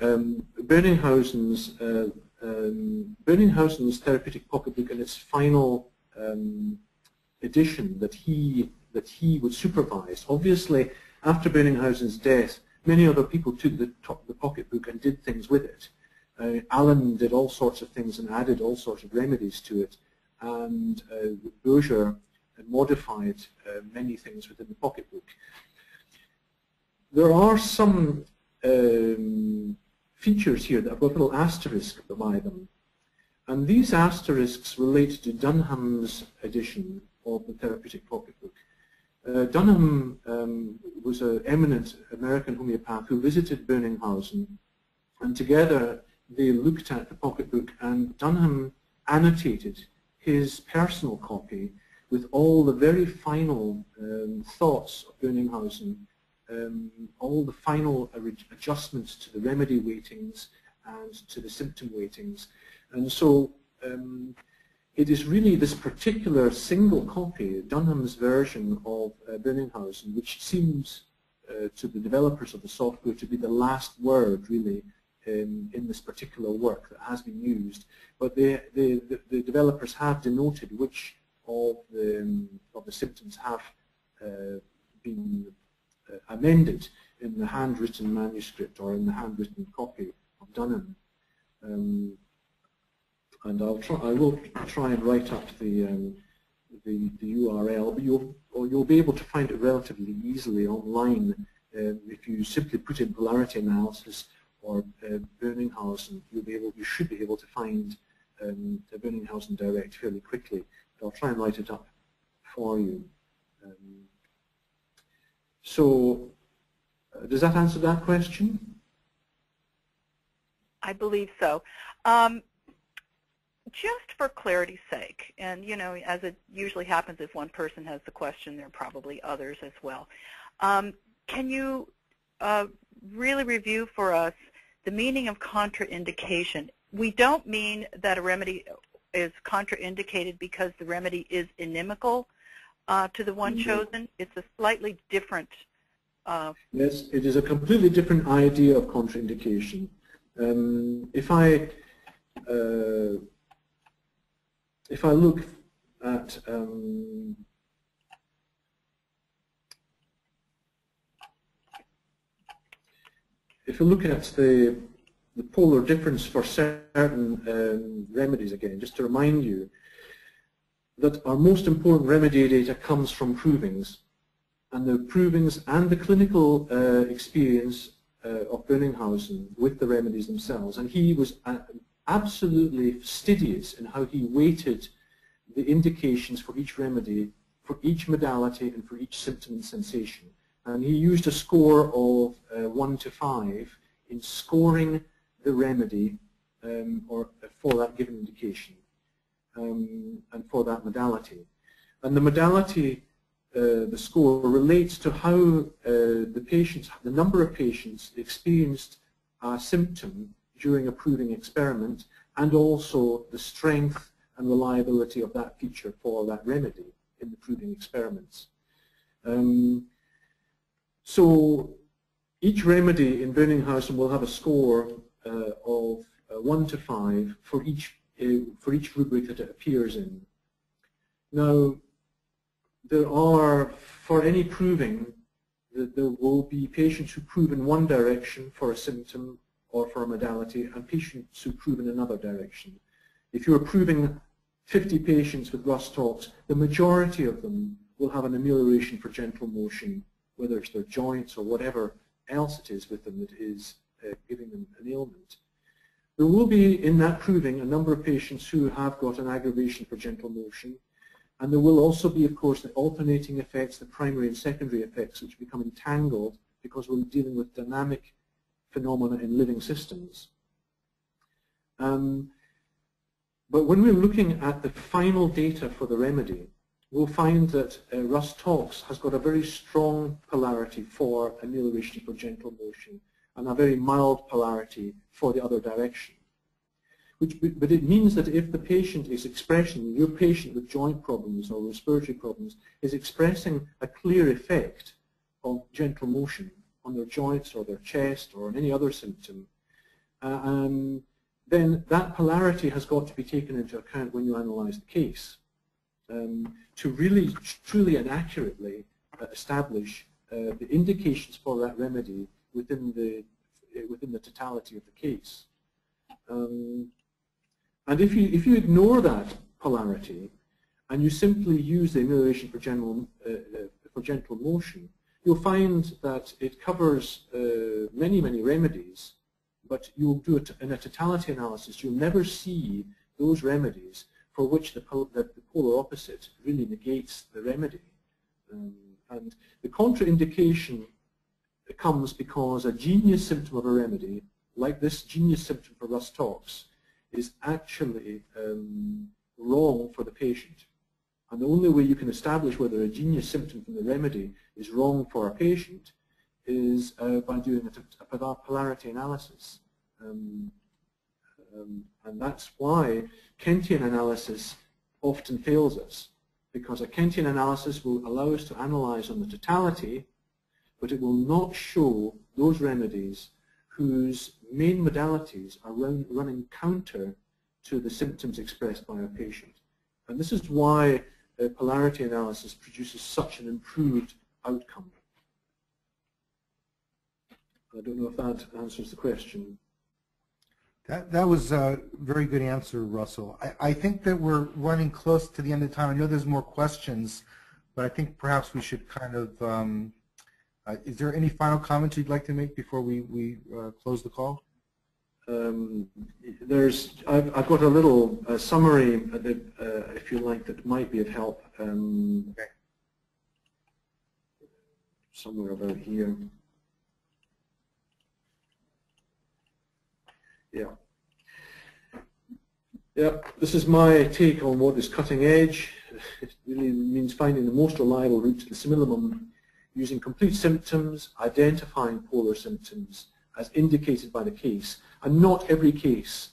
Berningshausen's Therapeutic Pocketbook in its final edition that he would supervise. Obviously, after Berningshausen's death, many other people took the pocketbook and did things with it. Allen did all sorts of things and added all sorts of remedies to it, and Berger modified many things within the pocketbook. There are some features here that have got a little asterisk by them, and these asterisks relate to Dunham's edition of the Therapeutic Pocketbook. Dunham was an eminent American homeopath who visited Berningshausen, and together they looked at the pocketbook, and Dunham annotated his personal copy with all the very final thoughts of Berningshausen, all the final adjustments to the remedy weightings and to the symptom weightings. And so it is really this particular single copy, Dunham's version of Berningshausen, which seems to the developers of the software to be the last word, really, in this particular work that has been used. But the developers have denoted which of the symptoms have been amended in the handwritten manuscript or in the handwritten copy of Dunham. And I will try and write up the URL, but you'll be able to find it relatively easily online if you simply put in Polarity Analysis or Berningshausen. You should be able to find the Berningshausen Direct fairly quickly. But I'll try and write it up for you. So, does that answer that question? I believe so. Just for clarity's sake, and you know, as it usually happens, if one person has the question, there are probably others as well. Can you really review for us the meaning of contraindication? We don't mean that a remedy is contraindicated because the remedy is inimical to the one chosen. It's a slightly different. Yes, it is a completely different idea of contraindication. If I look at the polar difference for certain remedies, again, just to remind you that our most important remedy data comes from provings, and the provings and the clinical experience of Berningshausen with the remedies themselves. And he was absolutely fastidious in how he weighted the indications for each remedy, for each modality, and for each symptom and sensation. And he used a score of 1 to 5 in scoring the remedy or for that given indication and for that modality. And the modality the score relates to how the number of patients experienced a symptom during a proving experiment, and also the strength and reliability of that feature for that remedy in the proving experiments. So each remedy in Berningshausen will have a score of 1 to 5 for each rubric that it appears in. Now, there are, for any proving, there will be patients who prove in one direction for a symptom or for a modality, and patients who prove in another direction. If you're proving 50 patients with Rust talks, the majority of them will have an amelioration for gentle motion, whether it's their joints or whatever else it is with them that is giving them an ailment. There will be, in that proving, a number of patients who have got an aggravation for gentle motion, and there will also be, of course, the alternating effects, the primary and secondary effects, which become entangled because we're dealing with dynamic phenomena in living systems. But when we're looking at the final data for the remedy, we'll find that Rust talks has got a very strong polarity for amelioration for gentle motion and a very mild polarity for the other direction. But it means that if the patient is expressing, your patient with joint problems or respiratory problems is expressing a clear effect of gentle motion on their joints or their chest or on any other symptom, then that polarity has got to be taken into account when you analyze the case to really, truly and accurately establish the indications for that remedy within the totality of the case. And if you ignore that polarity and you simply use the amelioration for gentle motion, you'll find that it covers many, many remedies, but you'll do it in a totality analysis. You'll never see those remedies for which the polar opposite really negates the remedy. And the contraindication comes because a genius symptom of a remedy, like this genius symptom for Rust talks, is actually wrong for the patient. And the only way you can establish whether a genius symptom from the remedy is wrong for a patient is by doing a polarity analysis. And that's why Kenton analysis often fails us, because a Kenton analysis will allow us to analyze on the totality, but it will not show those remedies whose main modalities are running counter to the symptoms expressed by a patient. And this is why polarity analysis produces such an improved outcome. I don't know if that answers the question. That was a very good answer, Russell. I think that we're running close to the end of time. I know there's more questions, but I think perhaps we should kind of is there any final comments you'd like to make before we close the call? I've got a little summary, that, if you like, that might be of help. Okay. Somewhere about here. Yeah. Yeah, this is my take on what is cutting edge. It really means finding the most reliable route to the simillimum, using complete symptoms, identifying polar symptoms as indicated by the case. And not every case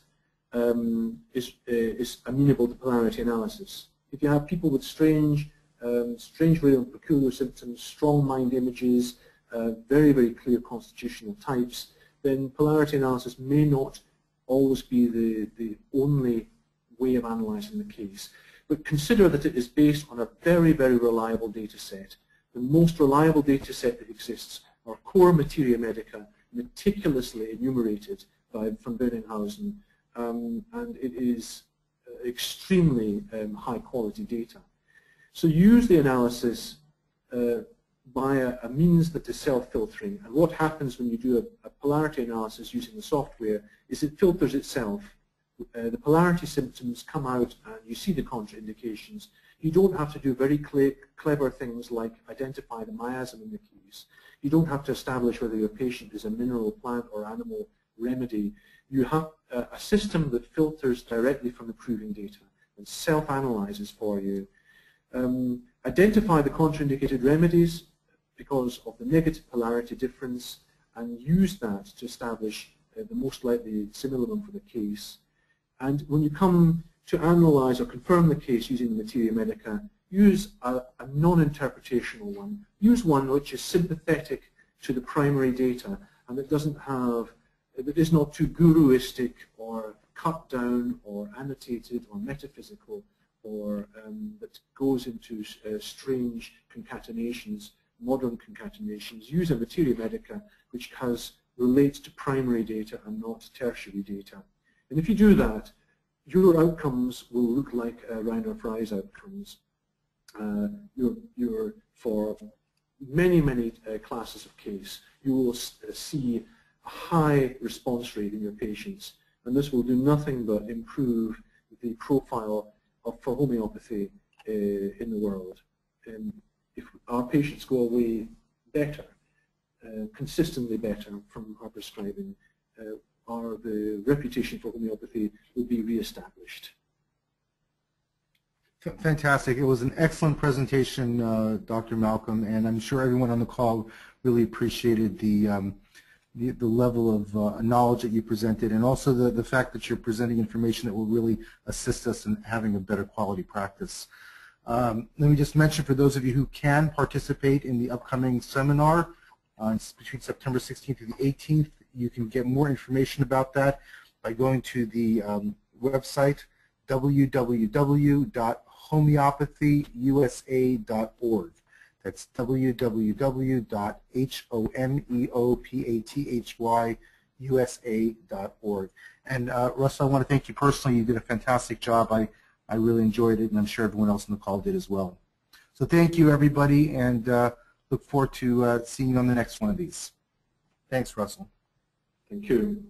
is amenable to polarity analysis. If you have people with strange and peculiar symptoms, strong mind images, very, very clear constitutional types, then polarity analysis may not always be the only way of analyzing the case. But consider that it is based on a very, very reliable data set. The most reliable data set that exists are core materia medica, meticulously enumerated from Berningshausen, and it is extremely high quality data. So use the analysis by a means that is self-filtering. And what happens when you do a polarity analysis using the software is it filters itself. The polarity symptoms come out and you see the contraindications. You don't have to do very clever things like identify the miasm in the case. You don't have to establish whether your patient is a mineral, plant, or animal remedy. You have a system that filters directly from the proving data and self-analyzes for you. Identify the contraindicated remedies because of the negative polarity difference and use that to establish the most likely similabum for the case. And when you come to analyze or confirm the case using the materia medica, use a non-interpretational one. Use one which is sympathetic to the primary data and that is not too guruistic or cut down or annotated or metaphysical or that goes into strange concatenations, modern concatenations. Use a materia medica which relates to primary data and not tertiary data. And if you do that, your outcomes will look like Heiner Frei's outcomes. For many, many classes of case, you will see a high response rate in your patients, and this will do nothing but improve the profile for homeopathy in the world. If our patients go away better, consistently better from our prescribing, the reputation for homeopathy will be reestablished. Fantastic. It was an excellent presentation, Dr. Malcolm, and I'm sure everyone on the call really appreciated the level of knowledge that you presented, and also the fact that you're presenting information that will really assist us in having a better quality practice. Let me just mention for those of you who can participate in the upcoming seminar between September 16th to the 18th, you can get more information about that by going to the website www.homeopathyyusa.org. That's www.homeopathyusa.org. And Russell, I want to thank you personally. You did a fantastic job. I really enjoyed it, and I'm sure everyone else on the call did as well. So thank you, everybody, and look forward to seeing you on the next one of these. Thanks, Russell. Thank you.